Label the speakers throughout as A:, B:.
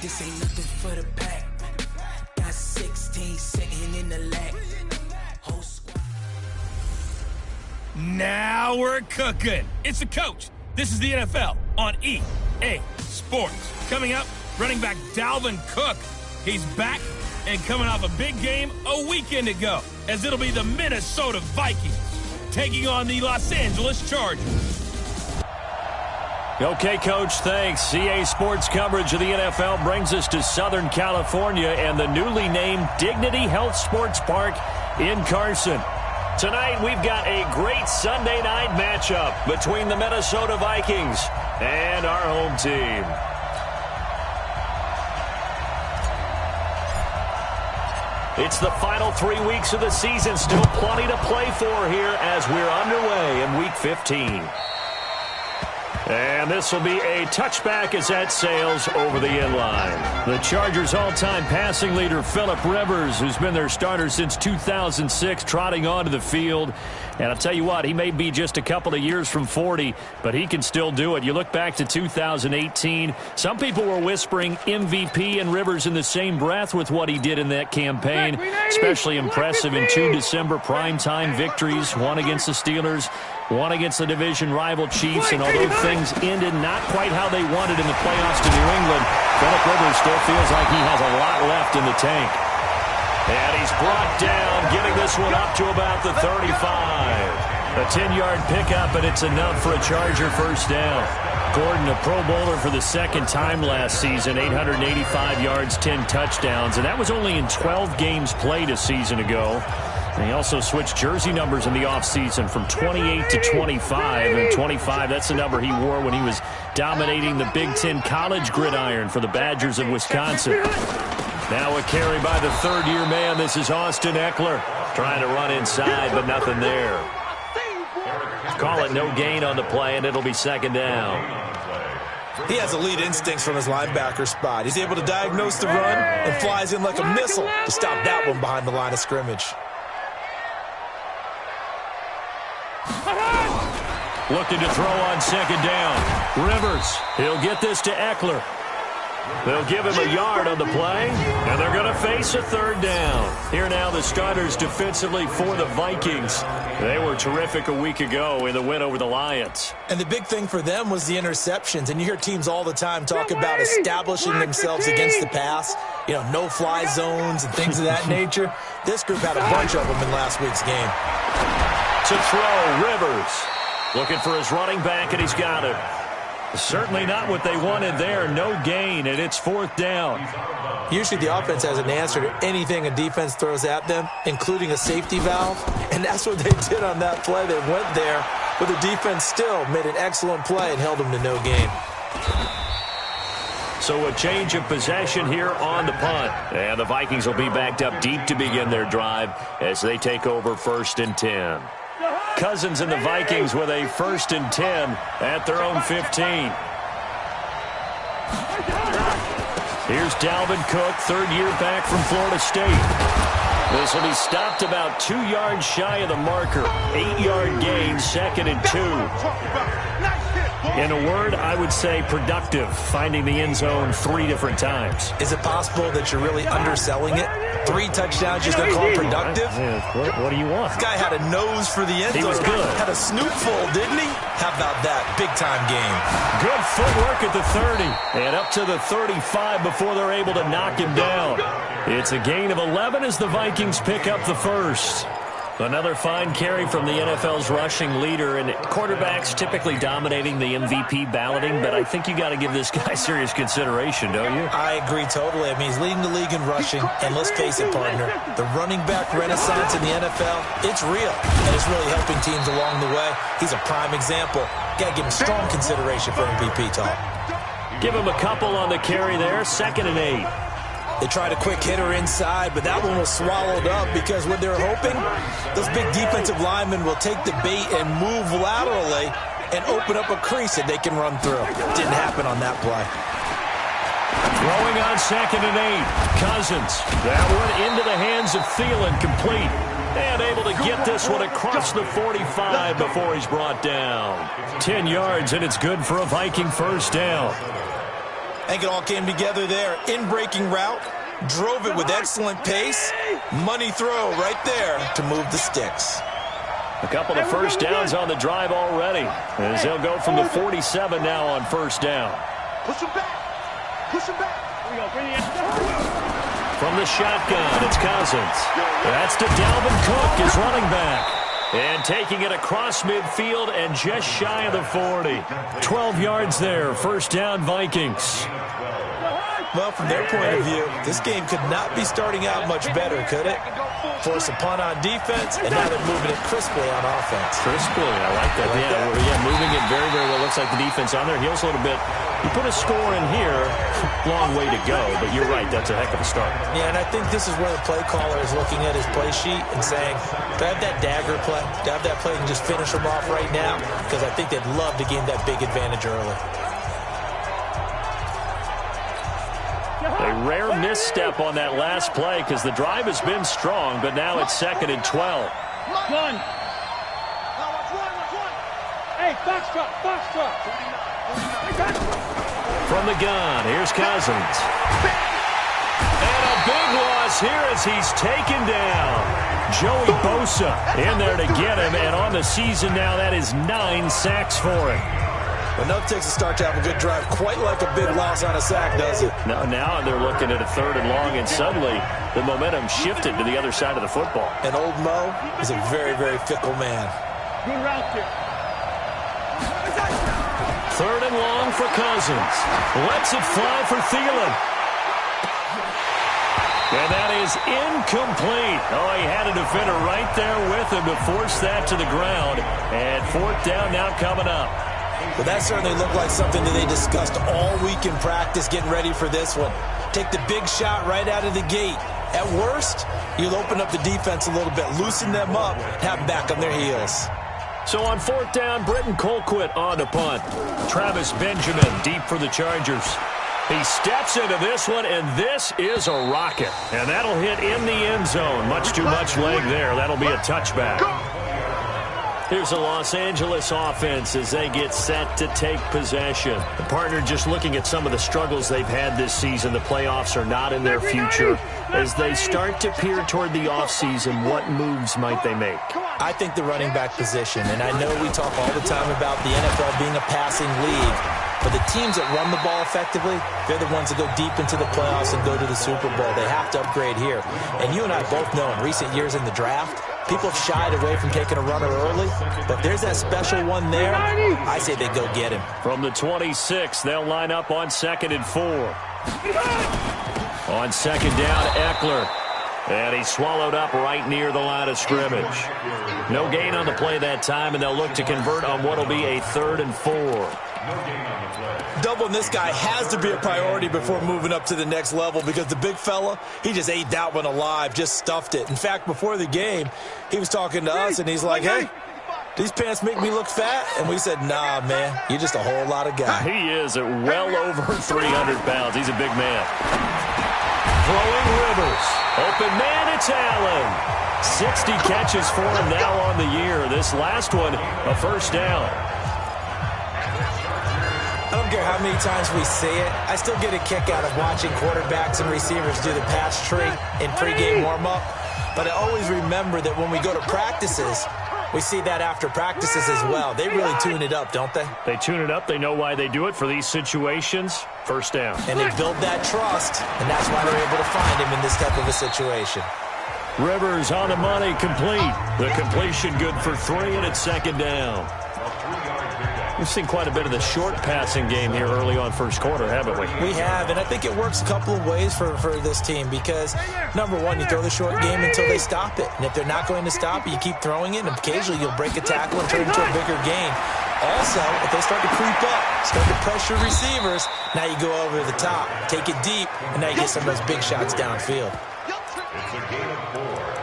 A: This ain't nothing for the pack. Got 16 sitting in the lap. Whole squad.
B: Now we're cooking. It's the coach. This is the NFL on EA Sports. Coming up, running back Dalvin Cook. He's back and coming off a big game a weekend ago, as it'll be the Minnesota Vikings taking on the Los Angeles Chargers.
C: Okay, Coach, thanks. EA Sports coverage of the NFL brings us to Southern California and the newly named Dignity Health Sports Park in Carson. Tonight, we've got a great Sunday night matchup between the Minnesota Vikings and our home team. It's the final 3 weeks of the season. Still plenty to play for here as we're underway in Week 15. And this will be a touchback as that sails over the end line. The Chargers' all-time passing leader, Phillip Rivers, who's been their starter since 2006, trotting onto the field. And I'll tell you what, he may be just a couple of years from 40, but he can still do it. You look back to 2018, some people were whispering MVP and Rivers in the same breath with what he did in that campaign. Especially impressive in 2 December primetime victories, one against the Steelers, one against the division rival Chiefs, and although things ended not quite how they wanted in the playoffs to New England, Phillip Rivers still feels like he has a lot left in the tank. And he's brought down, getting this one up to about the 35. A 10-yard pickup, and it's enough for a Charger first down. Gordon, a Pro Bowler for the second time last season, 885 yards, 10 touchdowns, and that was only in 12 games played a season ago. And he also switched jersey numbers in the offseason from 28 to 25. And 25, that's the number he wore when he was dominating the Big Ten college gridiron for the Badgers of Wisconsin. Now a carry by the third-year man. This is Austin Eckler trying to run inside, but nothing there. Call it no gain on the play, and it'll be second down.
D: He has elite instincts from his linebacker spot. He's able to diagnose the run and flies in like a missile to stop that one behind the line of scrimmage.
C: Looking to throw on second down. Rivers, he'll get this to Eckler. They'll give him a yard on the play, and they're going to face a third down. Here now the starters defensively for the Vikings. They were terrific a week ago in the win over the Lions.
D: And the big thing for them was the interceptions. And you hear teams all the time talk about establishing themselves against the pass. You know, no-fly zones and things of that nature. This group had a bunch of them in last week's game.
C: To throw, Rivers. Looking for his running back, and he's got it. Certainly not what they wanted there. No gain, and it's fourth down.
D: Usually the offense has an answer to anything a defense throws at them, including a safety valve. And that's what they did on that play. They went there, but the defense still made an excellent play and held them to no gain.
C: So a change of possession here on the punt. And the Vikings will be backed up deep to begin their drive as they take over 1st and 10. Cousins and the Vikings with a 1st and 10 at their own 15. Here's Dalvin Cook, third year back from Florida State. This will be stopped about 2 yards shy of the marker. 8-yard gain, 2nd and 2. In a word, I would say productive, finding the end zone 3 different times.
D: Is it possible that you're really underselling it? 3 touchdowns, just going to call it productive?
C: What do you want?
D: This guy had a nose for the end zone.
C: He was good.
D: Had a snoopful, didn't he? How about that? Big-time game.
C: Good footwork at the 30. And up to the 35 before they're able to knock him down. It's a gain of 11 as the Vikings pick up the first. Another fine carry from the NFL's rushing leader, and quarterbacks typically dominating the MVP balloting, but I think you got to give this guy serious consideration, don't you?
D: I agree totally. I mean, he's leading the league in rushing, and let's face it, partner, the running back renaissance in the NFL, it's real, and it's really helping teams along the way. He's a prime example. Got to give him strong consideration for MVP talk.
C: Give him a couple on the carry there, 2nd and 8.
D: They tried a quick hitter inside, but that one was swallowed up because what they're hoping, those big defensive linemen will take the bait and move laterally and open up a crease that they can run through. Didn't happen on that play.
C: Throwing on 2nd and 8. Cousins. That one into the hands of Thielen, complete. And able to get this one across the 45 before he's brought down. 10 yards, and it's good for a Viking first down.
D: I think it all came together there. In-breaking route, drove it with excellent pace. Money throw right there to move the sticks.
C: A couple of first downs on the drive already, as they'll go from the 47 now on first down.
E: Push him back. Push him back.
C: From the shotgun, it's Cousins. That's to Dalvin Cook, his running back. And taking it across midfield and just shy of the 40. 12 yards there, first down Vikings.
D: Well, from their point of view, this game could not be starting out much better, could it? Force a punt on defense, and now they're moving it crisply on offense.
C: Crisply, I like that. Yeah, moving it very, very well. Looks like the defense on their heels a little bit. You put a score in here, long way to go, but you're right, that's a heck of a start.
D: Yeah, and I think this is where the play caller is looking at his play sheet and saying, do I have that dagger play? Do I have that play and just finish them off right now? Because I think they'd love to gain that big advantage early.
C: A rare misstep on that last play because the drive has been strong, but now it's 2nd and 12.
E: Run. Hey, foxtrot, foxtrot.
C: From the gun, here's Cousins. And a big loss here as he's taken down. Joey Bosa in there to get him, and on the season now, that is 9 sacks for him.
D: But nothing takes a start to have a good drive quite like a big loss on a sack, does it?
C: Now they're looking at a 3rd and long, and suddenly the momentum shifted to the other side of the football.
D: And old Mo is a very, very fickle man.
E: Good route there.
C: 3rd and long for Cousins. Lets it fly for Thielen. And that is incomplete. Oh, he had a defender right there with him to force that to the ground. And 4th down now coming up.
D: Well, that certainly looked like something that they discussed all week in practice getting ready for this one. Take the big shot right out of the gate. At worst, you'll open up the defense a little bit, loosen them up, have them back on their heels.
C: So on 4th down, Britton Colquitt on to punt. Travis Benjamin deep for the Chargers. He steps into this one, and this is a rocket. And that'll hit in the end zone. Much too much leg there. That'll be a touchback. Here's the Los Angeles offense as they get set to take possession. The partner just looking at some of the struggles they've had this season. The playoffs are not in their future. As they start to peer toward the offseason, what moves might they make?
D: I think the running back position, and I know we talk all the time about the NFL being a passing league, but the teams that run the ball effectively, they're the ones that go deep into the playoffs and go to the Super Bowl. They have to upgrade here. And you and I both know in recent years in the draft, people have shied away from taking a runner early, but if there's that special one there, I say they go get him.
C: From the 26, they'll line up on 2nd and 4. On 2nd down, Eckler. And he's swallowed up right near the line of scrimmage. No gain on the play that time, and they'll look to convert on what will be a 3rd and 4.
D: Doubling this guy has to be a priority before moving up to the next level because the big fella, he just ate that one alive, just stuffed it. In fact, before the game, he was talking to us, and he's like, hey, these pants make me look fat? And we said, nah, man, you're just a whole lot of guy.
C: He is at well over 300 pounds. He's a big man. Throwing Rivers. Open man, it's Allen. 60 catches for him now on the year. This last one, a first down.
D: I don't care how many times we see it. I still get a kick out of watching quarterbacks and receivers do the pass tree in pregame warm-up. But I always remember that when we go to practices, we see that after practices as well. They really tune it up, don't they?
C: They tune it up. They know why they do it for these situations. First down.
D: And they build that trust, and that's why they're able to find him in this type of a situation.
C: Rivers on the money, complete. The completion good for 3, and it's 2nd down. We've seen quite a bit of the short passing game here early on first quarter, haven't we?
D: We have, and I think it works a couple of ways for this team because, number one, you throw the short game until they stop it. And if they're not going to stop it, you keep throwing it, and occasionally you'll break a tackle and turn it into a bigger gain. Also, if they start to creep up, start to pressure receivers, now you go over the top, take it deep, and now you get some of those big shots downfield.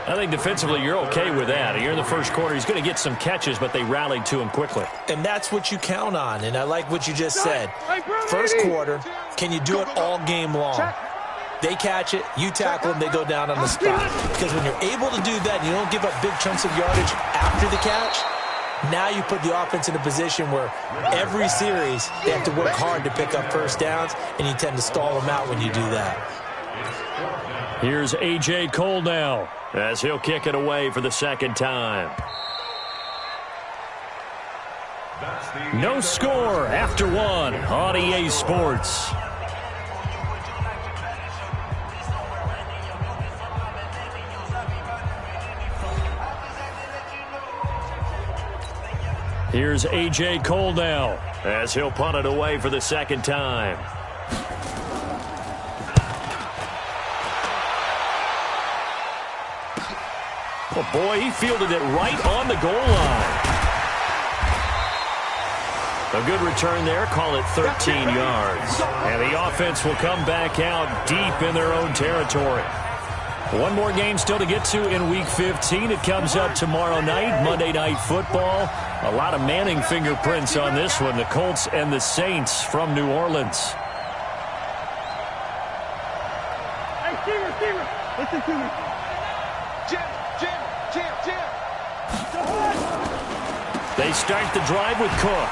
C: I think defensively you're okay with that. You're in the first quarter. He's going to get some catches, but they rallied to him quickly.
D: And that's what you count on, and I like what you just said. First quarter, can you do it all game long? They catch it, you tackle them, they go down on the spot. Because when you're able to do that and you don't give up big chunks of yardage after the catch, Now you put the offense in a position where every series they have to work hard to pick up first downs, and you tend to stall them out when you do that.
C: Here's A.J. Cole now as he'll kick it away for the second time. No score after one on EA Sports. Here's A.J. Cole now as he'll punt it away for the second time. Oh boy, he fielded it right on the goal line. A good return there, call it 13 yards. And the offense will come back out deep in their own territory. One more game still to get to in Week 15. It comes up tomorrow night, Monday Night Football. A lot of Manning fingerprints on this one, the Colts and the Saints from New Orleans.
E: Hey, Stever, listen to me. Jim.
C: They start the drive with Cook.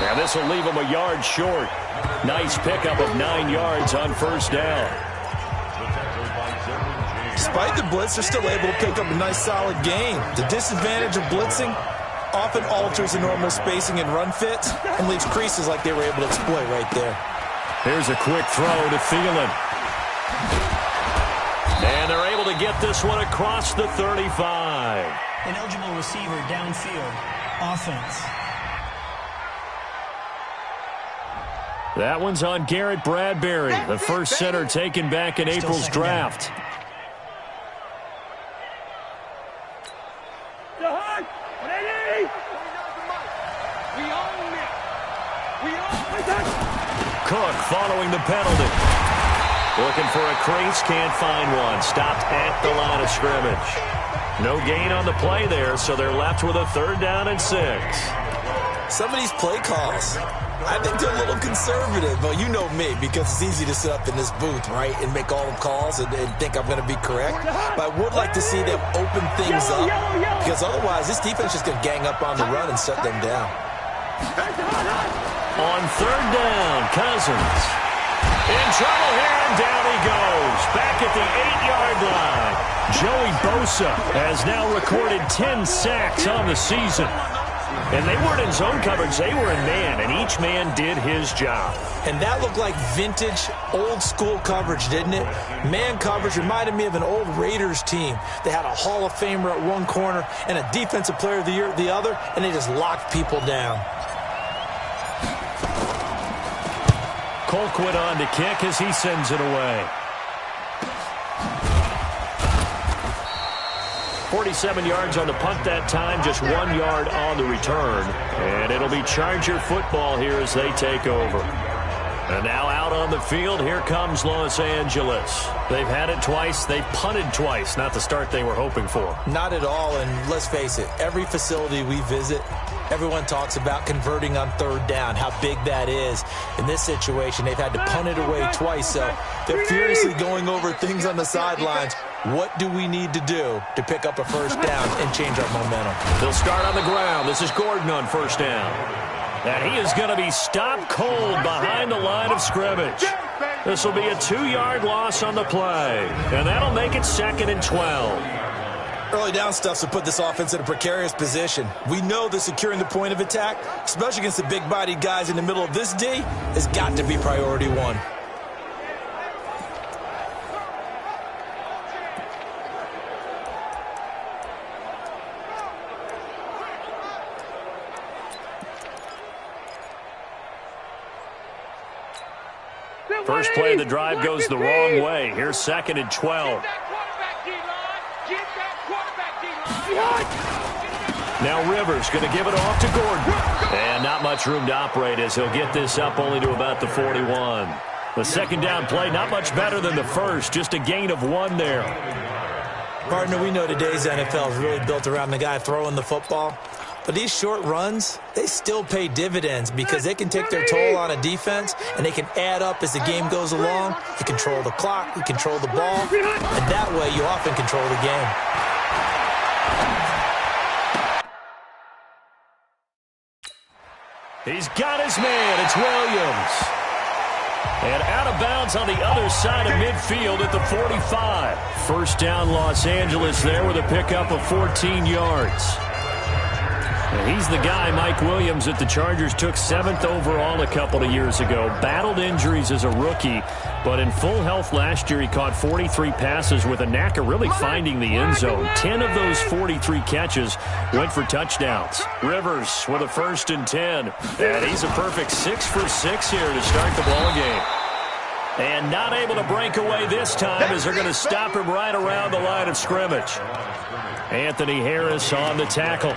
C: And this will leave them a yard short. Nice pickup of 9 yards on first down.
D: Despite the blitz, they're still able to pick up a nice solid gain. The disadvantage of blitzing often alters the normal spacing and run fits and leaves creases like they were able to exploit right there.
C: Here's a quick throw to Thielen. And they're able to get this one across the 35.
F: An eligible receiver downfield. Offense.
C: That one's on Garrett Bradbury, the first center taken back in April's draft. Cook following the penalty. Looking for a crease, can't find one. Stopped at the line of scrimmage. No gain on the play there, so they're left with a 3rd down and 6.
D: Some of these play calls, I think they're a little conservative. But you know me, because it's easy to sit up in this booth, right, and make all the calls and think I'm going to be correct. But I would like to see them open things up, because otherwise this defense is just going to gang up on the run and shut them down.
C: On 3rd down, Cousins. In trouble here, and down he goes. Back at the 8-yard line. Joey Bosa has now recorded 10 sacks on the season. And they weren't in zone coverage, they were in man, and each man did his job.
D: And that looked like vintage, old-school coverage, didn't it? Man coverage reminded me of an old Raiders team. They had a Hall of Famer at one corner and a Defensive Player of the Year at the other, and they just locked people down.
C: Colquitt on to kick as he sends it away. 47 yards on the punt that time, just 1 yard on the return. And it'll be Charger football here as they take over. And now out on the field, here comes Los Angeles. They've had it twice. They've punted twice. Not the start they were hoping for.
D: Not at all, and let's face it, every facility we visit, everyone talks about converting on 3rd down, how big that is. In this situation, they've had to punt it away twice, so they're furiously going over things on the sidelines. What do we need to do to pick up a first down and change our momentum?
C: They'll start on the ground. This is Gordon on first down. And he is going to be stopped cold behind the line of scrimmage. This will be a 2-yard loss on the play. And that'll make it 2nd and 12.
D: Early down stuff to put this offense in a precarious position. We know that securing the point of attack, especially against the big-bodied guys in the middle of this D, has got to be priority 1.
C: First play of the drive goes the wrong way. Here's 2nd and 12. Now Rivers going to give it off to Gordon. And not much room to operate as he'll get this up only to about the 41. The 2nd down play, not much better than the first. Just a gain of 1 there.
D: Partner, we know today's NFL is really built around the guy throwing the football. But these short runs, they still pay dividends because they can take their toll on a defense and they can add up as the game goes along. You control the clock, you control the ball, and that way you often control the game.
C: He's got his man. It's Williams. And out of bounds on the other side of midfield at the 45. First down, Los Angeles there with a pickup of 14 yards. And he's the guy, Mike Williams, that the Chargers took 7th overall a couple of years ago. Battled injuries as a rookie, but in full health last year, he caught 43 passes with a knack of really finding the end zone. 10 of those 43 catches went for touchdowns. Rivers with a 1st and 10. And he's a perfect 6 for 6 here to start the ball game. And not able to break away this time as they're going to stop him right around the line of scrimmage. Anthony Harris on the tackle.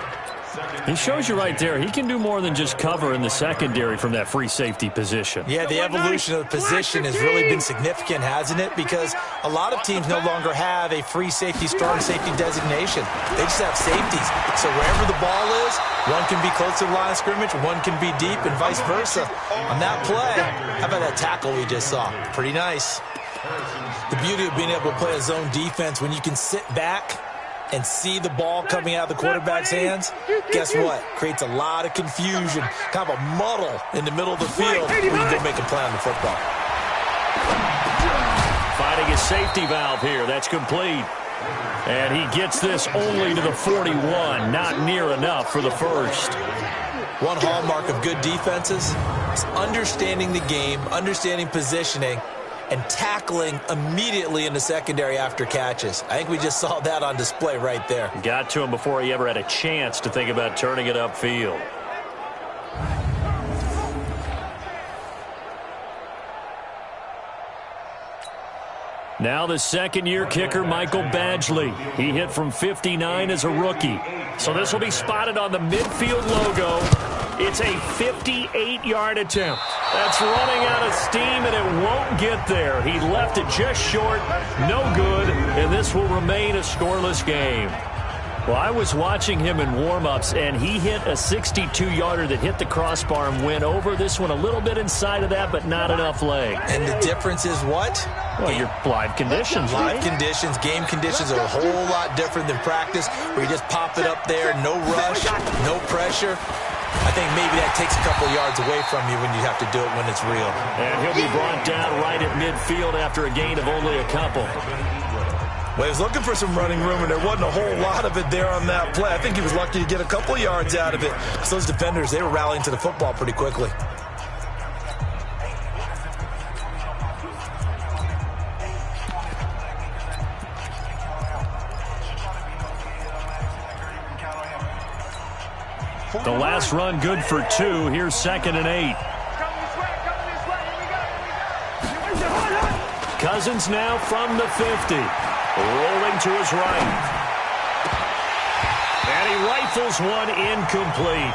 C: He shows you right there, he can do more than just cover in the secondary from that free safety position.
D: Yeah, the evolution of the position has really been significant, hasn't it? Because a lot of teams no longer have a free safety, strong safety designation. They just have safeties. So wherever the ball is, one can be close to the line of scrimmage, one can be deep, and vice versa. On that play, how about that tackle we just saw? Pretty nice. The beauty of being able to play a zone defense when you can sit back and see the ball coming out of the quarterback's hands, guess what? Creates a lot of confusion, kind of a muddle in the middle of the field where you can go make a play on the football.
C: Finding his safety valve here. That's complete. And he gets this only to the 41. Not near enough for the first.
D: One hallmark of good defenses is understanding the game, understanding positioning, and tackling immediately in the secondary after catches. I think we just saw that on display right there.
C: Got to him before he ever had a chance to think about turning it upfield. Now the second-year kicker, Michael Badgley. He hit from 59 as a rookie. So this will be spotted on the midfield logo. It's a 58-yard attempt. That's running out of steam, and it won't get there. He left it just short, no good, and this will remain a scoreless game. Well, I was watching him in warm-ups, and he hit a 62-yarder that hit the crossbar and went over. This one a little bit inside of that, but not enough leg.
D: And the difference is what?
C: Well, your live conditions,
D: right? Live conditions, game conditions are a whole lot different than practice, where you just pop it up there, no rush, no pressure. I think maybe that takes a couple yards away from you when you have to do it when it's real.
C: And he'll be brought down right at midfield after a gain of only a couple.
D: Well, he was looking for some running room, and there wasn't a whole lot of it there on that play. I think he was lucky to get a couple yards out of it, because those defenders, they were rallying to the football pretty quickly.
C: The last run good for 2. Here's 2nd and 8. Cousins now from the 50. Rolling to his right. And he rifles one incomplete.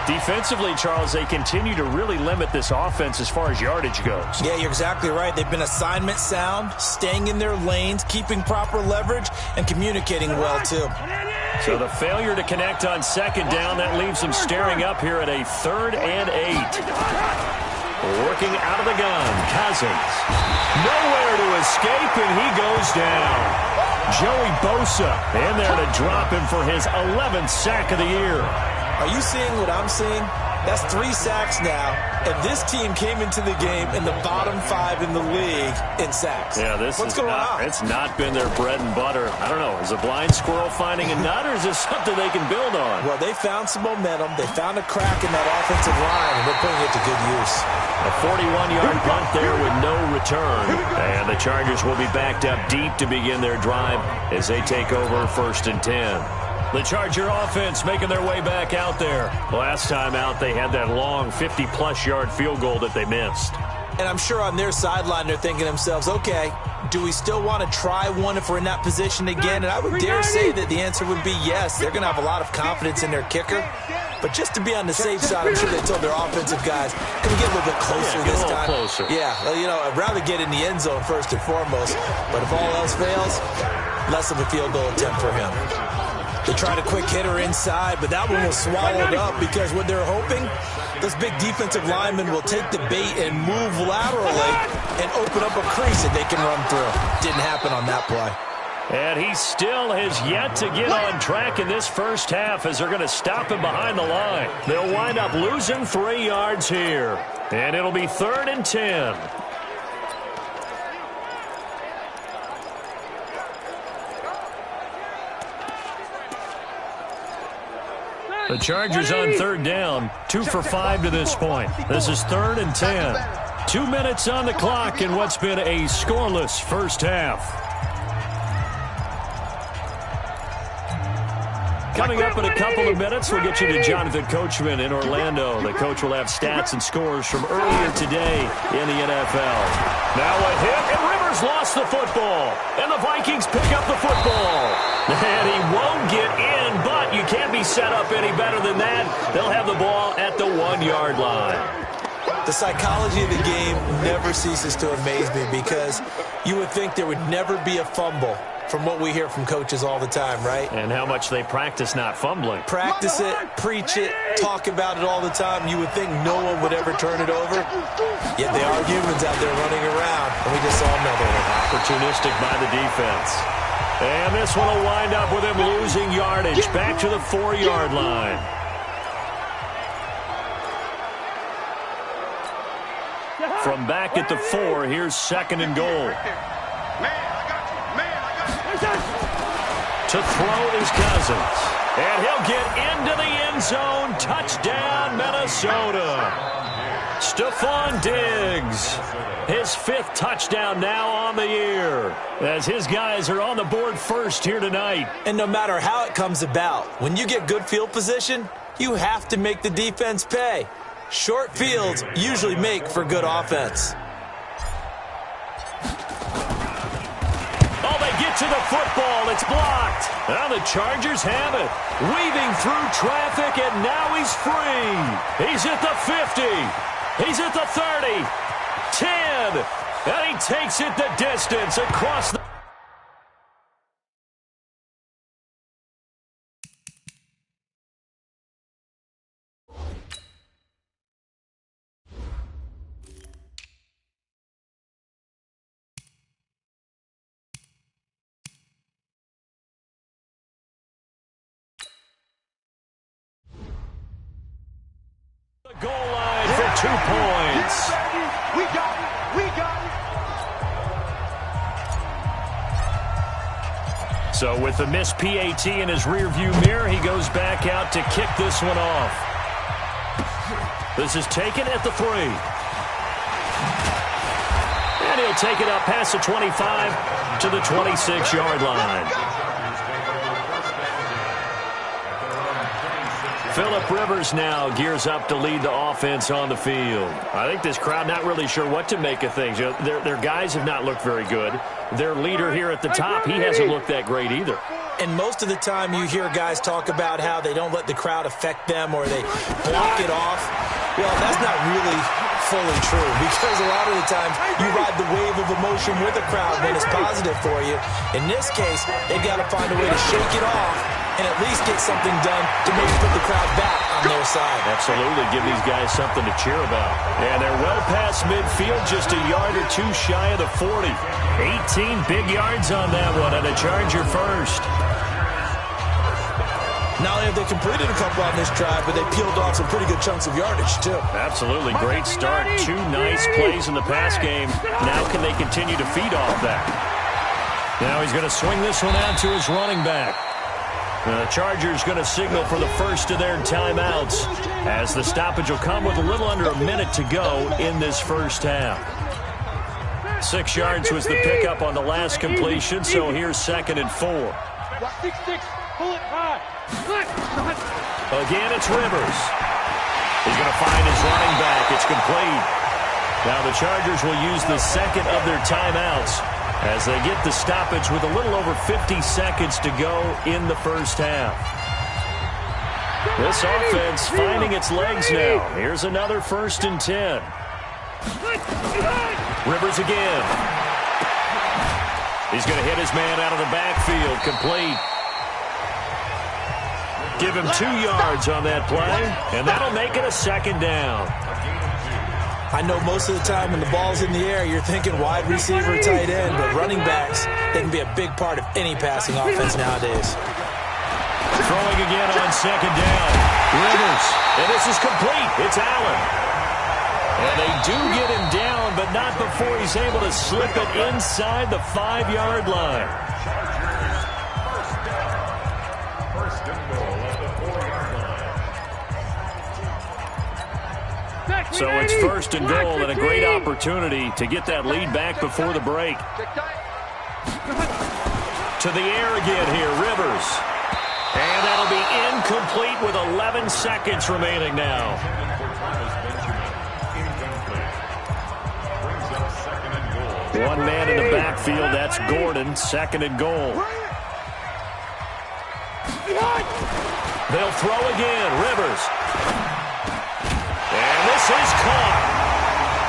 C: Defensively, Charles, they continue to really limit this offense as far as yardage goes.
D: Yeah, you're exactly right. They've been assignment sound, staying in their lanes, keeping proper leverage, and communicating well, too.
C: So the failure to connect on 2nd down, that leaves them staring up here at a 3rd and 8. Working out of the gun, Cousins. Nowhere to escape, and he goes down. Joey Bosa in there to drop him for his 11th sack of the year.
D: Are you seeing what I'm seeing? That's 3 sacks now, and this team came into the game in the bottom 5 in the league in sacks.
C: Yeah, what's going on? It's not been their bread and butter. I don't know. Is a blind squirrel finding a nut, or is this something they can build on?
D: Well, they found some momentum. They found a crack in that offensive line, and they're putting it to good use.
C: A 41-yard punt there with no return. And the Chargers will be backed up deep to begin their drive as they take over 1st and 10. The Charger offense making their way back out there. Last time out, they had that long 50-plus yard field goal that they missed.
D: And I'm sure on their sideline, they're thinking to themselves, okay, do we still want to try one if we're in that position again? And I would dare say that the answer would be yes. They're going to have a lot of confidence in their kicker. But just to be on the safe side, I'm sure they told their offensive guys, can we get a little bit closer this time?
C: Closer.
D: Yeah, well, you know, I'd rather get in the end zone first and foremost. But if all else fails, less of a field goal attempt for him. They tried a quick hitter inside, but that one was swallowed up because what they're hoping, those big defensive linemen will take the bait and move laterally and open up a crease that they can run through. Didn't happen on that play.
C: And he still has yet to get on track in this first half as they're going to stop him behind the line. They'll wind up losing 3 yards here. And it'll be 3rd and 10. The Chargers on 3rd down, 2 for 5 to this point. This is 3rd and 10. 2 minutes on the clock in what's been a scoreless first half. Coming up in a couple of minutes, we'll get you to Jonathan Coachman in Orlando. The coach will have stats and scores from earlier today in the NFL. Now a hit, and Rivers lost the football. And the Vikings pick up the football. And he won't get in, but you can't be set up any better than that. They'll have the ball at the 1-yard line.
D: The psychology of the game never ceases to amaze me because you would think there would never be a fumble from what we hear from coaches all the time, right?
C: And how much they practice not fumbling.
D: Practice it, preach it, talk about it all the time. You would think no one would ever turn it over. Yet they are humans out there running around, and we just saw another one.
C: Opportunistic by the defense. And this one will wind up with him losing yardage back to the 4-yard line. From back at the 4, here's 2nd and goal. To throw is Cousins. And he'll get into the end zone. Touchdown, Minnesota. Stephon Diggs. His 5th touchdown now on the year. As his guys are on the board first here tonight.
D: And no matter how it comes about, when you get good field position, you have to make the defense pay. Short fields usually make for good offense.
C: To the football, it's blocked. Now the Chargers have it. Weaving through traffic, and now he's free. He's at the 50. He's at the 30. 10. And he takes it the distance across the... goal line for 2 points.
E: We got it. We got
C: it. So with the missed PAT in his rearview mirror, he goes back out to kick this one off. This is taken at the 3. And he'll take it up past the 25 to the 26-yard line. Phillip Rivers now gears up to lead the offense on the field. I think this crowd not really sure what to make of things. You know, their guys have not looked very good. Their leader here at the top, he hasn't looked that great either.
D: And most of the time you hear guys talk about how they don't let the crowd affect them or they block it off. Well, that's not really fully true because a lot of the times you ride the wave of emotion with a crowd when it's positive for you. In this case, they've got to find a way to shake it off and at least get something done to maybe put the crowd back on their side.
C: Absolutely. Give these guys something to cheer about. And they're well past midfield, just a yard or 2 shy of the 40. 18 big yards on that one, and a Charger first.
D: Not only have they completed a couple on this drive, but they peeled off some pretty good chunks of yardage, too.
C: Absolutely. Great start. 2 nice plays in the pass game. Now can they continue to feed off that? Now he's going to swing this one out to his running back. The Chargers going to signal for the first of their timeouts as the stoppage will come with a little under a minute to go in this first half. 6 yards was the pickup on the last completion, so here's 2nd and 4.
E: 6-6. Pull it high.
C: Again, it's Rivers. He's going to find his running back. It's complete. Now the Chargers will use the second of their timeouts as they get the stoppage with a little over 50 seconds to go in the first half. This offense finding its legs now. Here's another 1st and 10. Rivers again. He's going to hit his man out of the backfield. Complete. Give him 2 yards on that play, and that'll make it a 2nd down.
D: I know most of the time when the ball's in the air, you're thinking wide receiver, tight end, but running backs, they can be a big part of any passing offense nowadays.
C: Throwing again on second down. Rivers. And this is complete. It's Allen. And they do get him down, but not before he's able to slip it inside the 5-yard line. So it's first and goal and a great opportunity to get that lead back before the break. To the air again here, Rivers. And that'll be incomplete with 11 seconds remaining now. One man in the backfield, that's Gordon, second and goal. They'll throw again, Rivers. And this is caught.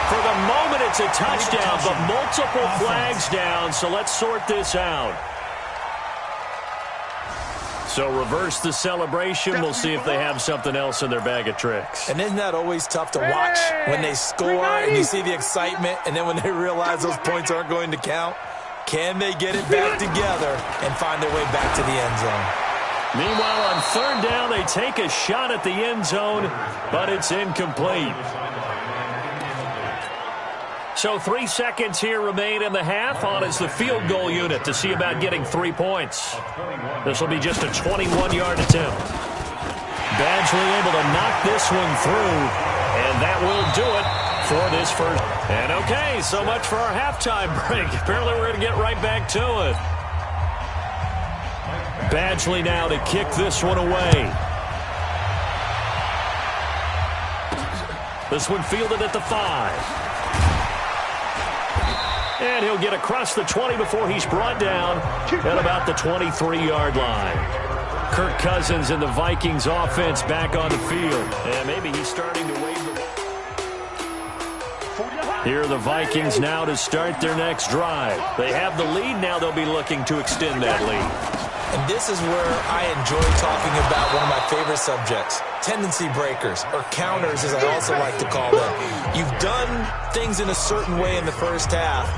C: For the moment, it's a touchdown, but multiple flags down, so let's sort this out. So reverse the celebration. We'll see if they have something else in their bag of tricks.
D: And isn't that always tough to watch when they score and you see the excitement, and then when they realize those points aren't going to count? Can they get it back together and find their way back to the end zone?
C: Meanwhile, on third down, they take a shot at the end zone, but it's incomplete. So 3 seconds here remain in the half. On is the field goal unit to see about getting 3 points. This will be just a 21-yard attempt. Badgley able to knock this one through, and that will do it for this first. And okay, so much for our halftime break. Apparently we're going to get right back to it. Badgley now to kick this one away. This one fielded at the 5. And he'll get across the 20 before he's brought down at about the 23-yard line. Kirk Cousins and the Vikings offense back on the field. And maybe he's starting to wave the ball. Here are the Vikings now to start their next drive. They have the lead now. They'll be looking to extend that lead.
D: And this is where I enjoy talking about one of my favorite subjects, tendency breakers, or counters as I also like to call them. You've done things in a certain way in the first half,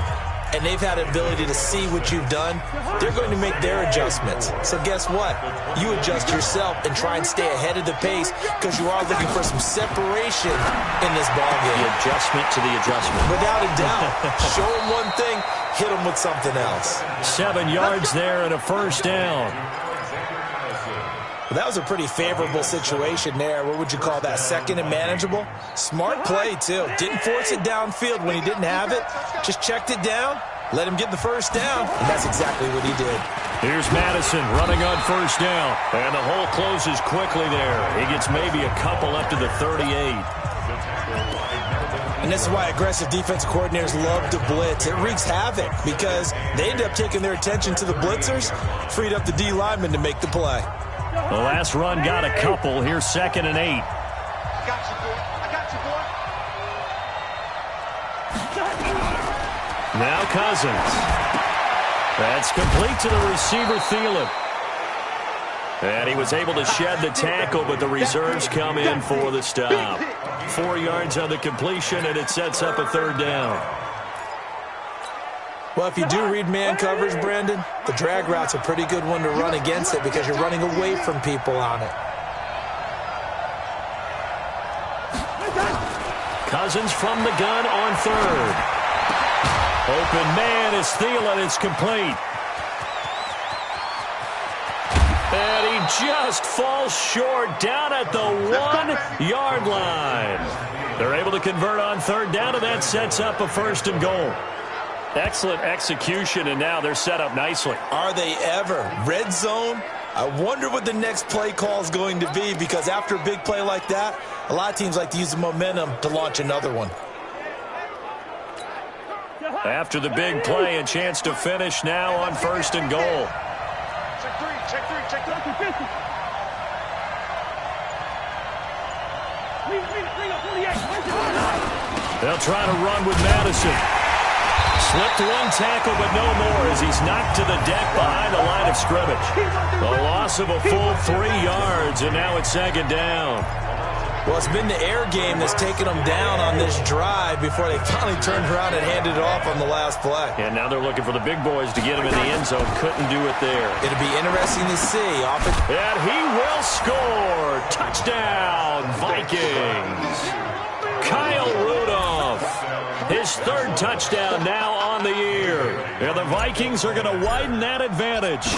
D: and they've had the ability to see what you've done. They're going to make their adjustments. So guess what? You adjust yourself and try and stay ahead of the pace because you are looking for some separation in this ballgame.
C: The adjustment to the adjustment.
D: Without a doubt. Show them one thing, hit them with something else.
C: 7 yards there and a first down.
D: Well, that was a pretty favorable situation there. What would you call that? Second and manageable? Smart play, too. Didn't force it downfield when he didn't have it. Just checked it down, let him get the first down, and that's exactly what he did.
C: Here's Madison running on first down. And the hole closes quickly there. He gets maybe a couple up to the 38.
D: And this is why aggressive defensive coordinators love to blitz. It wreaks havoc because they end up taking their attention to the blitzers, freed up the D lineman to make the play.
C: The last run got a couple. Here's 2nd and 8.
E: I got you, boy. I got you, boy.
C: Now Cousins. That's complete to the receiver, Thielen. And he was able to shed the tackle, but the reserves come in for the stop. 4 yards on the completion, and it sets up a third down.
D: Well, if you do read man coverage, Brandon, the drag route's a pretty good one to run against it because you're running away from people on it.
C: Cousins from the gun on third. Open man is Thielen. It's complete. And he just falls short down at the 1-yard line. They're able to convert on third down, and that sets up a first and goal. Excellent execution, and now they're set up nicely.
D: Are they ever? Red zone? I wonder what the next play call is going to be because after a big play like that, a lot of teams like to use the momentum to launch another one.
C: After the big play, a chance to finish now on first and goal.
E: Check three, check three, check three.
C: They'll try to run with Madison. Slipped one tackle, but no more as he's knocked to the deck behind the line of scrimmage. A loss of a full 3 yards, and now it's second down.
D: Well, it's been the air game that's taken them down on this drive before they finally turned around and handed it off on the last play.
C: And now they're looking for the big boys to get him in the end zone. Couldn't do it there.
D: It'll be interesting to see.
C: And he will score. Touchdown, Vikings. Kyle Rudolph. His third touchdown now on the year. And the Vikings are going to widen that advantage.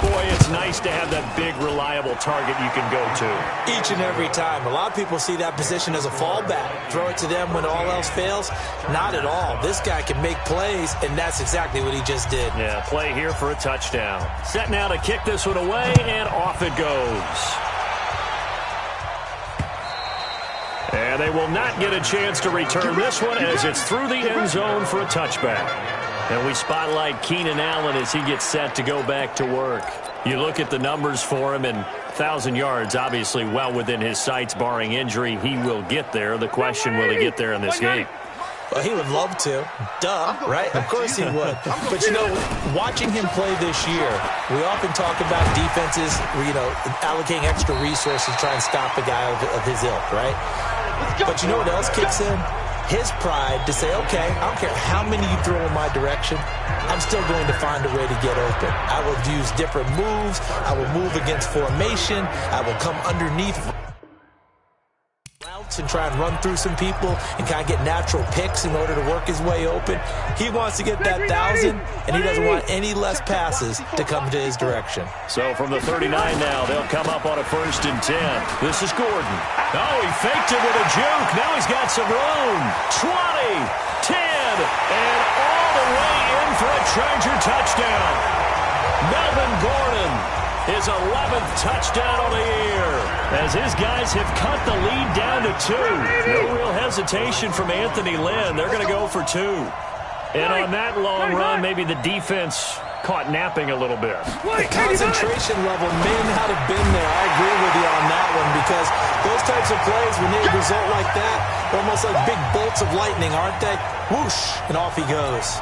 C: Boy, it's nice to have that big, reliable target you can go to.
D: Each and every time. A lot of people see that position as a fallback. Throw it to them when all else fails. Not at all. This guy can make plays, and that's exactly what he just did.
C: Yeah, play here for a touchdown. Set now to kick this one away, and off it goes. And they will not get a chance to return this one as it's through the end zone for a touchback. And we spotlight Keenan Allen as he gets set to go back to work. You look at the numbers for him, and 1,000 yards obviously well within his sights, barring injury. He will get there. The question, will he get there in this game?
D: Well, he would love to. Duh, right? Of course he would. But, you know, watching him play this year, we often talk about defenses, allocating extra resources to try and stop a guy of his ilk, right? But you know what else kicks in? His pride to say, okay, I don't care how many you throw in my direction, I'm still going to find a way to get open. I will use different moves. I will move against formation. I will come underneath routes and try and run through some people and kind of get natural picks in order to work his way open. He wants to get that 1,000, and he doesn't want any less passes to come to his direction.
C: So from the 39 now, they'll come up on a 1st and 10. This is Gordon. Oh, he faked it with a juke. Now he's got some room. 20, 10, and all the way in for a Charger touchdown. Melvin Gordon, his 11th touchdown of the year, as his guys have cut the lead down to 2. No real hesitation from Anthony Lynn. They're going to go for 2. And on that long run, maybe the defense caught napping a little bit.
D: The concentration level may not have been there. I agree with you on that one, because those types of plays, when they result like that, they're almost like big bolts of lightning, aren't they? Whoosh, and off he goes.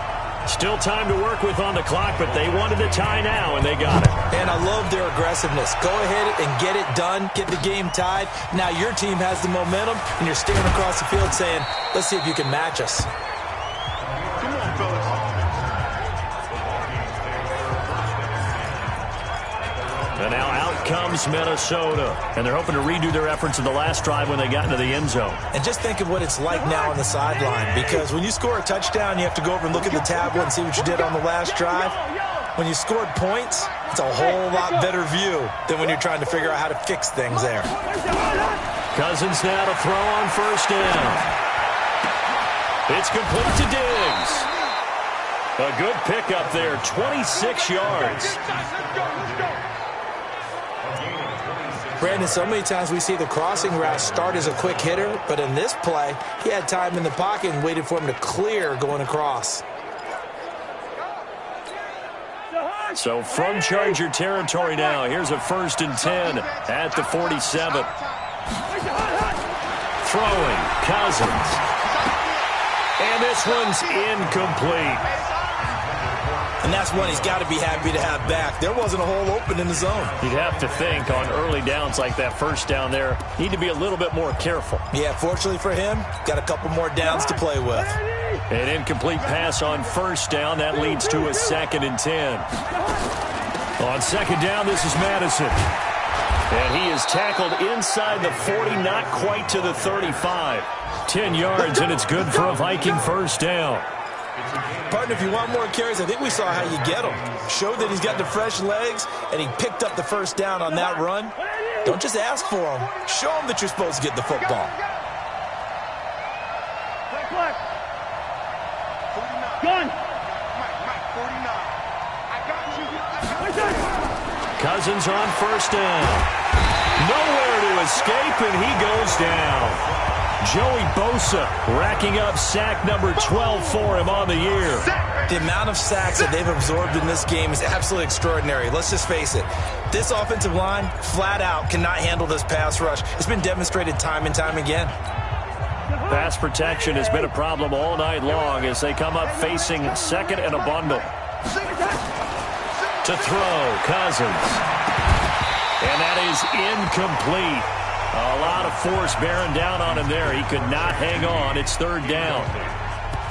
C: Still time to work with on the clock, but they wanted the tie now, and they got it.
D: And I love their aggressiveness. Go ahead and get it done, get the game tied. Now your team has the momentum, and you're staring across the field saying, let's see if you can match us.
E: Come on, fellas.
C: And now out comes Minnesota. And they're hoping to redo their efforts in the last drive when they got into the end zone.
D: And just think of what it's like now on the sideline, because when you score a touchdown, you have to go over and look at the tablet and see what you did on the last drive. When you scored points, it's a whole lot better view than when you're trying to figure out how to fix things there.
C: Cousins now to throw on 1st down. It's complete to Diggs. A good pickup there, 26 yards.
D: Brandon, so many times we see the crossing route start as a quick hitter, but in this play, he had time in the pocket and waited for him to clear going across.
C: So from Charger territory now, here's a 1st and 10 at the 47. Throwing, Cousins. And this one's incomplete.
D: And that's one he's got to be happy to have back. There wasn't a hole open in the zone.
C: You'd have to think on early downs like that 1st down there, need to be a little bit more careful.
D: Yeah, fortunately for him, got a couple more downs to play with.
C: An incomplete pass on 1st down. That leads to a 2nd and 10. On 2nd down, this is Madison. And he is tackled inside the 40, not quite to the 35. 10 yards, and it's good for a Viking 1st down.
D: Partner, if you want more carries, I think we saw how you get them. Showed that he's got the fresh legs, and he picked up the 1st down on that run. Don't just ask for them. Show them that you're supposed to get the football.
E: Gun. Mike, 49. I got you.
C: Cousins on 1st down. Nowhere to escape, and he goes down. Joey Bosa racking up sack number 12 for him on the year.
D: The amount of sacks that they've absorbed in this game is absolutely extraordinary. Let's just face it. This offensive line, flat out, cannot handle this pass rush. It's been demonstrated time and time again.
C: Pass protection has been a problem all night long as they come up facing 2nd and a bundle. To throw, Cousins. And that is incomplete. A lot of force bearing down on him there. He could not hang on. It's third down.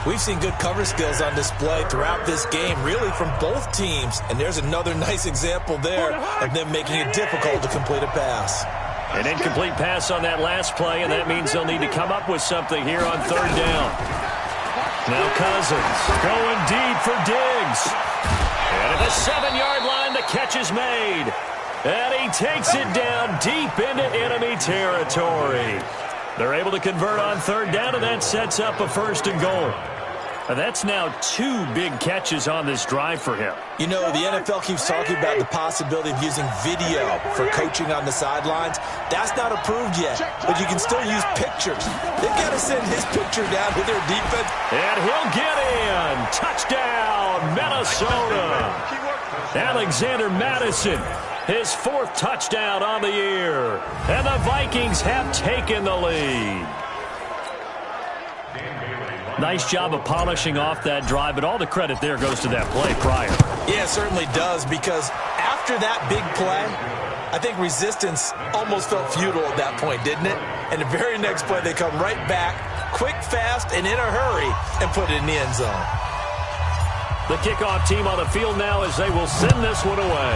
D: We've seen good cover skills on display throughout this game, really from both teams. And there's another nice example there of them making it difficult to complete a pass.
C: An incomplete pass on that last play, and that means they'll need to come up with something here on third down. Now Cousins going deep for Diggs. And at the 7-yard line, the catch is made. And he takes it down deep into enemy territory. They're able to convert on third down, and that sets up a 1st and goal. And that's now 2 big catches on this drive for him.
D: You know, the NFL keeps talking about the possibility of using video for coaching on the sidelines. That's not approved yet, but you can still use pictures. They've got to send his picture down to their defense.
C: And he'll get in. Touchdown, Minnesota. Alexander Madison, his 4th touchdown on the year. And the Vikings have taken the lead. Nice job of polishing off that drive, but all the credit there goes to that play prior.
D: Yeah, it certainly does, because after that big play, I think resistance almost felt futile at that point, didn't it? And the very next play, they come right back, quick, fast, and in a hurry, and put it in the end zone.
C: The kickoff team on the field now as they will send this one away.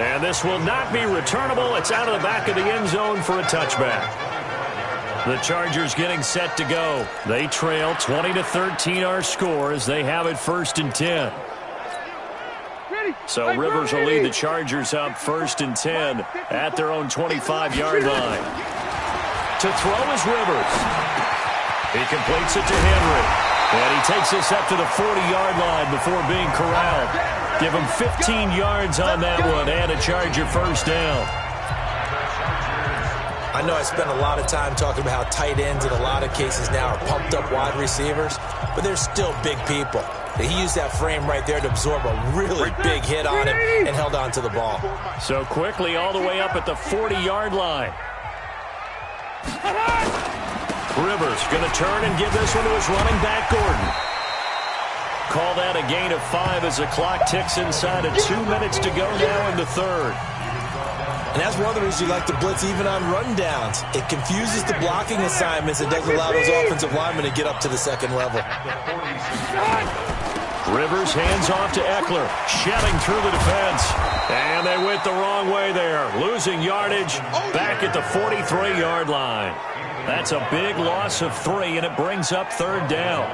C: And this will not be returnable. It's out of the back of the end zone for a touchback. The Chargers getting set to go. They trail 20-13 our score as they have it 1st and 10. So Rivers will lead the Chargers up 1st and 10 at their own 25-yard line. To throw is Rivers. He completes it to Henry. And he takes us up to the 40-yard line before being corralled. Give him 15 yards on that one and a Charger 1st down.
D: I know I spent a lot of time talking about how tight ends in a lot of cases now are pumped up wide receivers, but they're still big people. He used that frame right there to absorb a really big hit on him and held on to the ball.
C: So quickly all the way up at the 40-yard line. Rivers going to turn and give this one to his running back, Gordon. Call that a gain of 5 as the clock ticks inside of 2 minutes to go now in the 3rd.
D: And that's one of the reasons you like to blitz even on rundowns. It confuses the blocking assignments and doesn't allow those offensive linemen to get up to the 2nd level.
C: Rivers hands off to Eckler, shedding through the defense. And they went the wrong way there, losing yardage back at the 43-yard line. That's a big loss of 3, and it brings up 3rd down.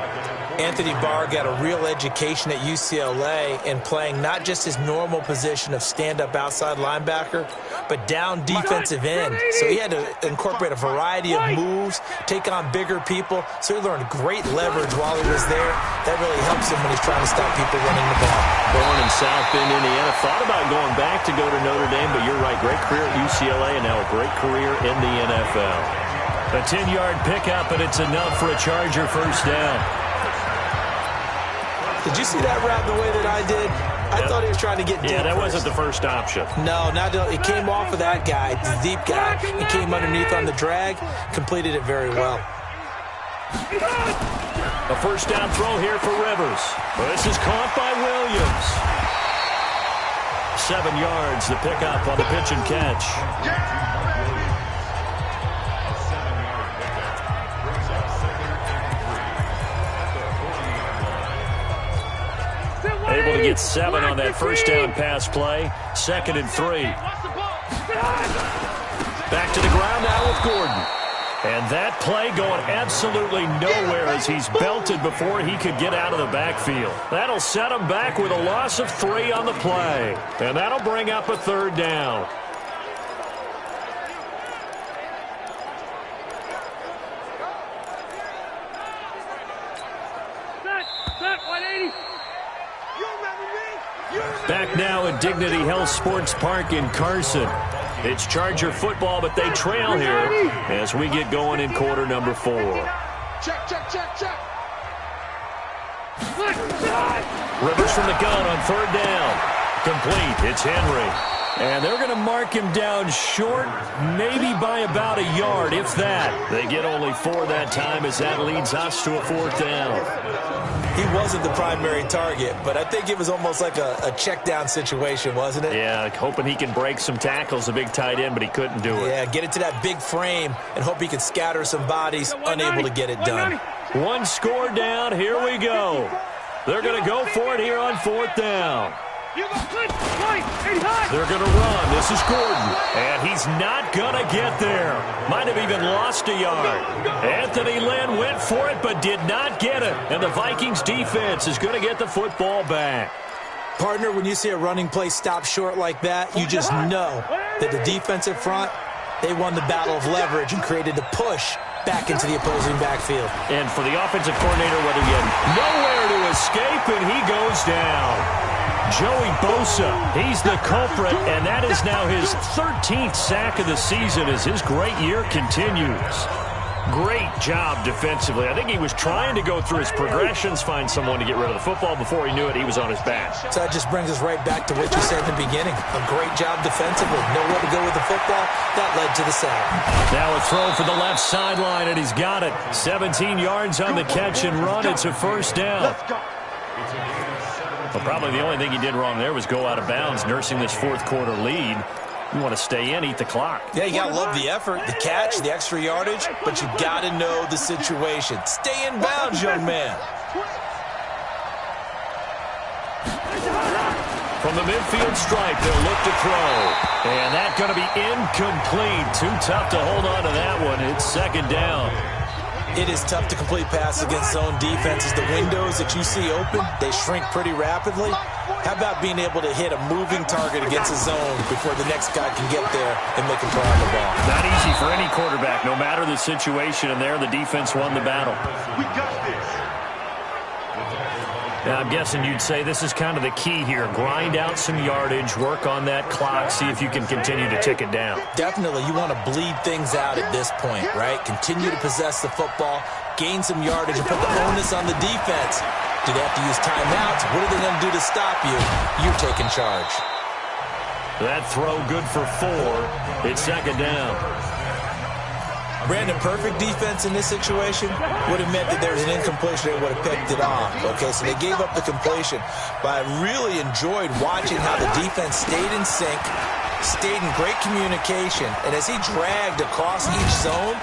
D: Anthony Barr got a real education at UCLA in playing not just his normal position of stand-up outside linebacker, but down defensive end. So he had to incorporate a variety of moves, take on bigger people. So he learned great leverage while he was there. That really helps him when he's trying to stop people running the ball.
C: Born in South Bend, Indiana. Thought about going back to go to Notre Dame, but you're right. Great career at UCLA and now a great career in the NFL. A 10-yard pickup, and it's enough for a Charger 1st down.
D: Did you see that route the way that I did? I thought he was trying to get deep.
C: Yeah, that
D: first.
C: wasn't the first option.
D: No, it came off of that guy, the deep guy. He came underneath on the drag, completed it very well.
C: A 1st down throw here for Rivers. This is caught by Williams. 7 yards, the pickup on the pitch and catch. Able to get 7 on that 1st down pass play. 2nd and 3. Back to the ground now with Gordon. And that play going absolutely nowhere as he's belted before he could get out of the backfield. That'll set him back with a loss of 3 on the play. And that'll bring up a 3rd down. Back now at Dignity Health Sports Park in Carson. It's Charger football, but they trail here as we get going in quarter number 4.
E: Check.
C: Rivers from the gun on 3rd down. Complete. It's Henry. And they're going to mark him down short, maybe by about a yard, if that. They get only 4 that time as that leads us to a 4th down.
D: He wasn't the primary target, but I think it was almost like a check down situation, wasn't it?
C: Yeah, hoping he can break some tackles, a big tight end, but he couldn't do it.
D: Yeah, get it to that big frame and hope he can scatter some bodies, unable to get it done.
C: 1 score down, here we go. They're going to go for it here on 4th down. They're going to run. This is Gordon. And he's not going to get there. Might have even lost a yard. Anthony Lynn went for it but did not get it. And the Vikings defense is going to get the football back.
D: Partner, when you see a running play stop short like that, you just know that the defensive front, they won the battle of leverage and created the push back into the opposing backfield.
C: And for the offensive coordinator, whether he had nowhere to escape, and he goes down. Joey Bosa, he's the culprit, and that is now his 13th sack of the season as his great year continues. Great job defensively. I think he was trying to go through his progressions, find someone to get rid of the football. Before he knew it, he was on his back.
D: So that just brings us right back to what you said in the beginning. A great job defensively. Know where to go with the football. That led to the sack.
C: Now a throw for the left sideline, and he's got it. 17 yards on the catch and run. It's a 1st down. Well, probably the only thing he did wrong there was go out of bounds, nursing this 4th quarter lead. You want to stay in, eat the clock.
D: Yeah, you got to love the effort, the catch, the extra yardage, but you got to know the situation. Stay in bounds, young man.
C: From the midfield stripe, they'll look to throw. And that's going to be incomplete. Too tough to hold on to that one. It's 2nd down.
D: It is tough to complete passes against zone defenses. The windows that you see open, they shrink pretty rapidly. How about being able to hit a moving target against a zone before the next guy can get there and make a play on the ball?
C: Not easy for any quarterback, no matter the situation. And there, the defense won the battle.
E: We got this.
C: Now, I'm guessing you'd say this is kind of the key here. Grind out some yardage, work on that clock, see if you can continue to tick it down.
D: Definitely. You want to bleed things out at this point, right? Continue to possess the football, gain some yardage, and put the onus on the defense. Do they have to use timeouts? What are they going to do to stop you? You're taking charge.
C: That throw good for 4. It's 2nd down.
D: Brandon, perfect defense in this situation would have meant that there's an incompletion. They would have picked it off. Okay, so they gave up the completion. But I really enjoyed watching how the defense stayed in sync, stayed in great communication. And as he dragged across each zone,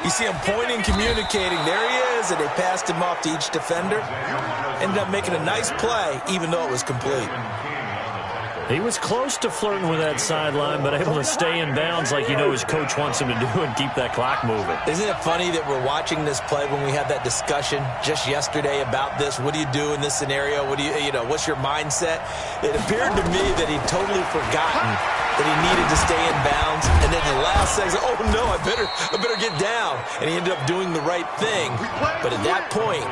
D: you see him pointing, communicating. There he is, and they passed him off to each defender. Ended up making a nice play, even though it was complete.
C: He was close to flirting with that sideline, but able to stay in bounds like you know his coach wants him to do and keep that clock moving.
D: Isn't it funny that we're watching this play when we had that discussion just yesterday about this? What do you do in this scenario? What do you know, what's your mindset? It appeared to me that he'd totally forgotten that he needed to stay in bounds. And then the last second, oh no, I better get down. And he ended up doing the right thing. But at that point,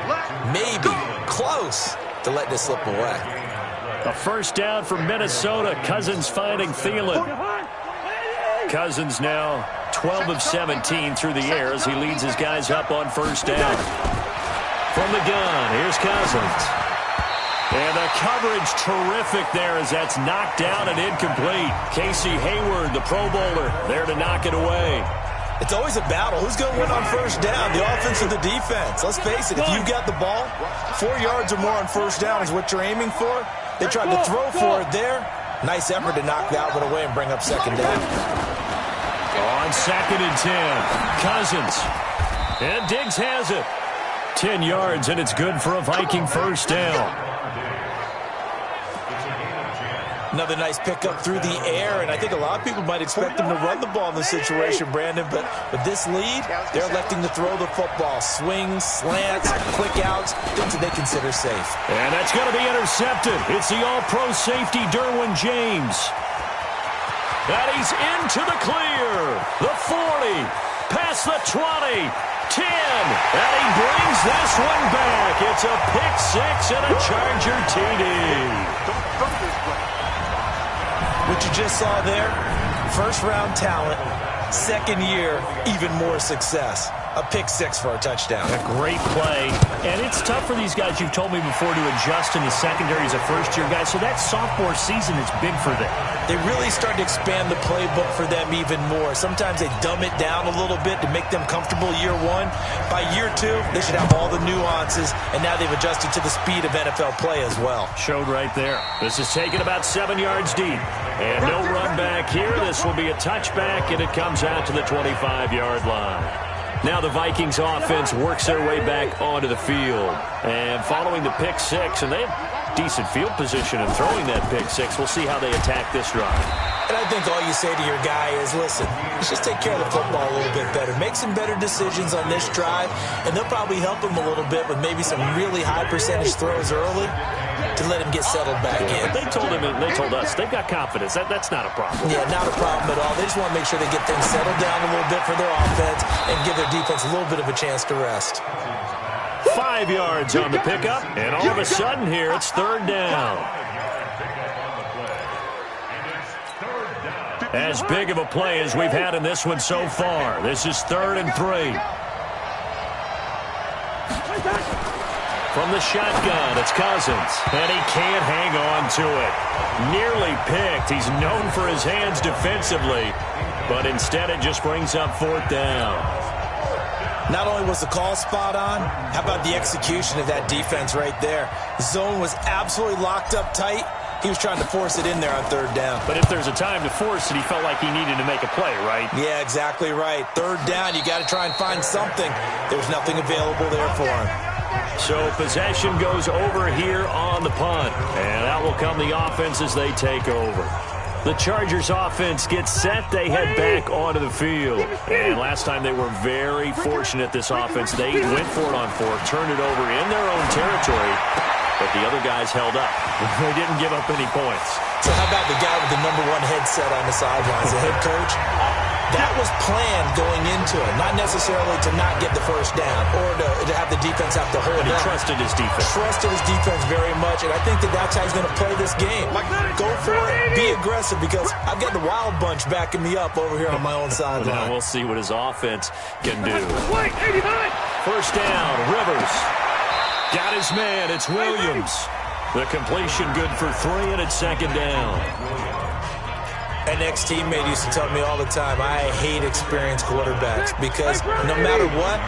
D: maybe close to let this slip away.
C: A 1st down for Minnesota. Cousins finding Thielen. Cousins now 12 of 17 through the air as he leads his guys up on 1st down. From the gun, here's Cousins. And the coverage terrific there as that's knocked down and incomplete. Casey Hayward, the Pro Bowler, there to knock it away.
D: It's always a battle. Who's going to win on 1st down, the offense or the defense? Let's face it, if you got the ball, 4 yards or more on 1st down is what you're aiming for. They tried to throw for it there. Nice effort to knock that one away and bring up 2nd down.
C: On 2nd and 10, Cousins. And Diggs has it. 10 yards, and it's good for a Viking 1st down.
D: Another nice pickup through the air, and I think a lot of people might expect them to run the ball in this situation, Brandon, but with this lead, they're electing to throw the football. Swings, slants, quick outs, things that they consider safe.
C: And that's going to be intercepted. It's the all-pro safety, Derwin James. And he's into the clear. The 40, past the 20, 10, and he brings this one back. It's a pick 6 and a Charger TD.
D: What you just saw there, 1st-round talent, 2nd year, even more success. a pick six for a touchdown.
C: A great play. And it's tough for these guys, you've told me before, to adjust in the secondary as a first-year guy. So that sophomore season is big for them.
D: They really start to expand the playbook for them even more. Sometimes they dumb it down a little bit to make them comfortable year one. By year two, they should have all the nuances, and now they've adjusted to the speed of NFL play as well.
C: Showed right there. This is taken about 7 yards deep. And no run back here. This will be a touchback, and it comes out to the 25-yard line. Now the Vikings offense works their way back onto the field. And following the pick six, and they have decent field position in throwing that pick six. We'll see how they attack this drive.
D: And I think all you say to your guy is, listen, let's just take care of the football a little bit better. Make some better decisions on this drive, and they'll probably help him a little bit with maybe some really high percentage throws early to let him get settled back in.
C: But they told him, and they told us, they've got confidence. That's not a problem.
D: Yeah, not a problem at all. They just want to make sure they get things settled down a little bit for their offense and give their defense a little bit of a chance to rest.
C: 5 yards on the pickup, and all of a sudden here, it's third down. As big of a play as we've had in this one so far. This is 3rd and 3. From the shotgun, it's Cousins, and he can't hang on to it. Nearly picked. He's known for his hands defensively, but instead it just brings up 4th down.
D: Not only was the call spot on, how about the execution of that defense right there? The zone was absolutely locked up tight. He was trying to force it in there on 3rd down.
C: But if there's a time to force it, he felt like he needed to make a play, right?
D: Yeah, exactly right. 3rd down, you got to try and find something. There was nothing available there for him.
C: So possession goes over here on the punt. And out will come the offense as they take over. The Chargers offense gets set. They head back onto the field. And last time they were very fortunate, this offense. They went for it on 4th, turned it over in their own territory, but the other guys held up. They didn't give up any points.
D: So how about the guy with the #1 headset on the sidelines, the head coach? That was planned going into it, not necessarily to not get the first down or to have the defense have to hold it.
C: He trusted his defense.
D: Trusted his defense very much, and I think that's how he's going to play this game. Go for it, be aggressive, because I've got the Wild Bunch backing me up over here on my own sideline.
C: Now we'll see what his offense can do. First down, Rivers. Got his man, it's Williams. The completion good for 3, and it's 2nd down.
D: An ex-teammate used to tell me all the time, I hate experienced quarterbacks because no matter what,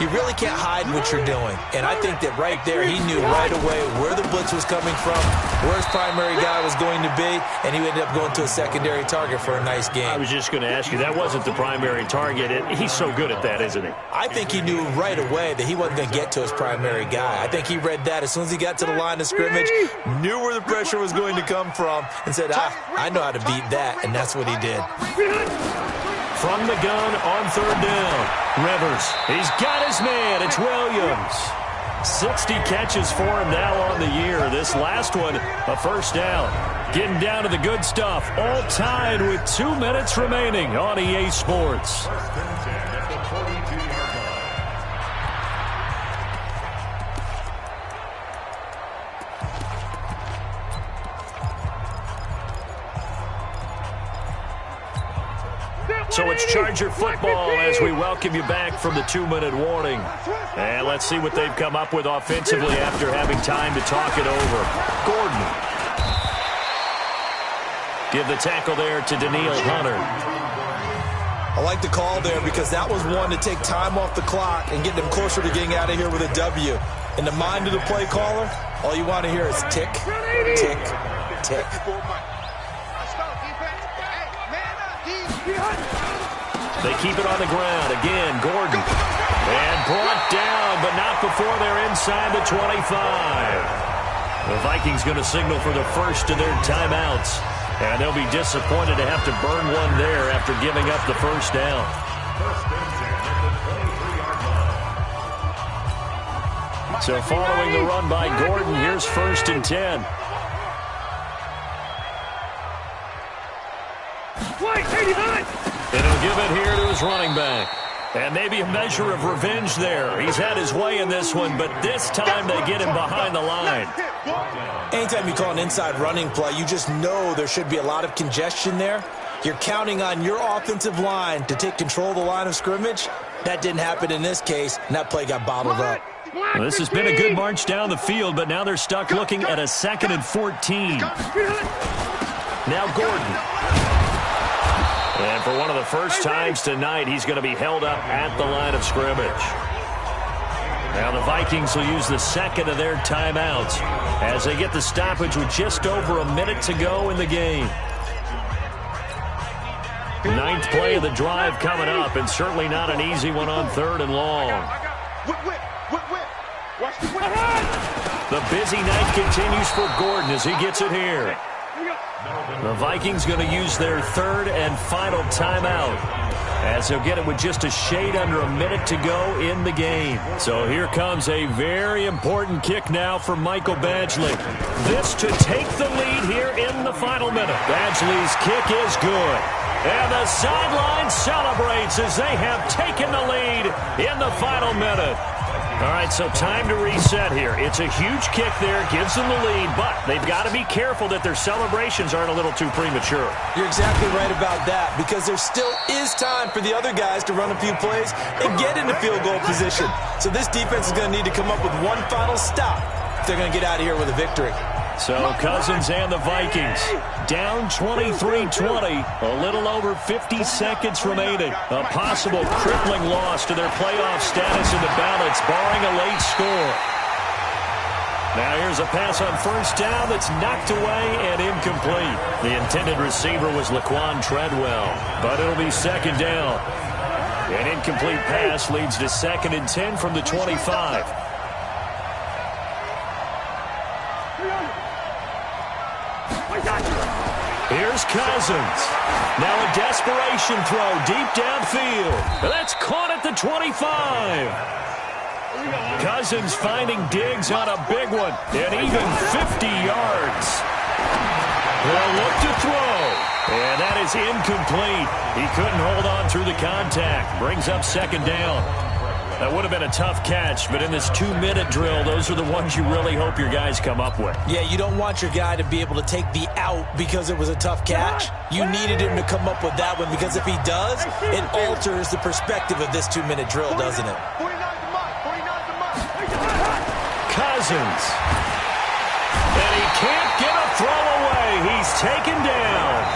D: you really can't hide what you're doing. And I think that right there, he knew right away where the blitz was coming from, where his primary guy was going to be, and he ended up going to a secondary target for a nice game.
C: I was just going to ask you, that wasn't the primary target. He's so good at that, isn't he?
D: I think he knew right away that he wasn't going to get to his primary guy. I think he read that as soon as he got to the line of scrimmage, knew where the pressure was going to come from, and said, I know how to beat that. And that's what he did.
C: From the gun on 3rd down. Rivers, he's got his man. It's Williams. 60 catches for him now on the year. This last one, a first down. Getting down to the good stuff. All tied with 2 minutes remaining on EA Sports. So it's Charger football as we welcome you back from the 2-minute warning. And let's see what they've come up with offensively after having time to talk it over. Gordon. Give the tackle there to Daniil Hunter.
D: I like the call there because that was one to take time off the clock and get them closer to getting out of here with a W. In the mind of the play caller, all you want to hear is tick, tick, tick.
C: They keep it on the ground. Again, Gordon. And brought down, but not before they're inside the 25. The Vikings going to signal for the first of their timeouts. And they'll be disappointed to have to burn one there after giving up the first down. So following the run by Gordon, here's 1st and 10. And he'll give it here to his running back. And maybe a measure of revenge there. He's had his way in this one, but this time they get him behind the line.
D: Anytime you call an inside running play, you just know there should be a lot of congestion there. You're counting on your offensive line to take control of the line of scrimmage. That didn't happen in this case, and that play got bottled up.
C: Well, this has been a good march down the field, but now they're stuck looking at a 2nd and 14. Now Gordon. And for one of the first times tonight, he's going to be held up at the line of scrimmage. Now the Vikings will use the second of their timeouts as they get the stoppage with just over a minute to go in the game. 9th play of the drive coming up, and certainly not an easy one on 3rd and long. The busy night continues for Gordon as he gets it here. The Vikings going to use their 3rd and final timeout as they'll get it with just a shade under a minute to go in the game. So here comes a very important kick now for Michael Badgley. This to take the lead here in the final minute. Badgley's kick is good. And the sideline celebrates as they have taken the lead in the final minute. All right, so time to reset here. It's a huge kick there, gives them the lead, but they've got to be careful that their celebrations aren't a little too premature.
D: You're exactly right about that, because there still is time for the other guys to run a few plays and get into field goal position. So this defense is going to need to come up with one final stop if they're going to get out of here with a victory.
C: So Cousins and the Vikings down 23-20, a little over 50 seconds remaining. A possible crippling loss to their playoff status in the balance, barring a late score. Now here's a pass on 1st down that's knocked away and incomplete. The intended receiver was Laquan Treadwell, but it'll be 2nd down. An incomplete pass leads to 2nd and 10 from the 25. Here's Cousins. Now a desperation throw deep downfield. That's caught at the 25. Cousins finding Diggs on a big one, and even 50 yards. They'll look to throw, and that is incomplete. He couldn't hold on through the contact. Brings up 2nd down. That would have been a tough catch, but in this 2-minute drill, those are the ones you really hope your guys come up with.
D: Yeah, you don't want your guy to be able to take the out because it was a tough catch. You needed him to come up with that one, because if he does, it alters the perspective of this 2-minute drill, doesn't it?
C: Cousins. And he can't get a throw away. He's taken down.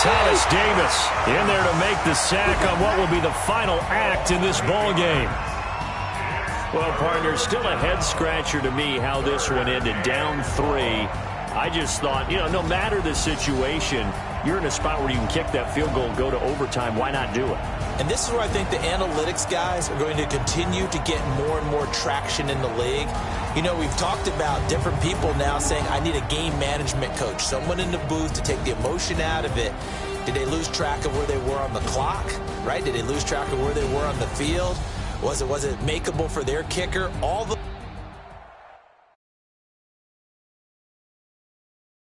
C: Thomas Davis in there to make the sack on what will be the final act in this ball game. Well, partner, still a head-scratcher to me how this one ended, down 3. I just thought, no matter the situation, you're in a spot where you can kick that field goal and go to overtime. Why not do it?
D: And this is where I think the analytics guys are going to continue to get more and more traction in the league. We've talked about different people now saying, I need a game management coach, someone in the booth to take the emotion out of it. Did they lose track of where they were on the clock, right? Did they lose track of where they were on the field? Was it makeable for their kicker? All the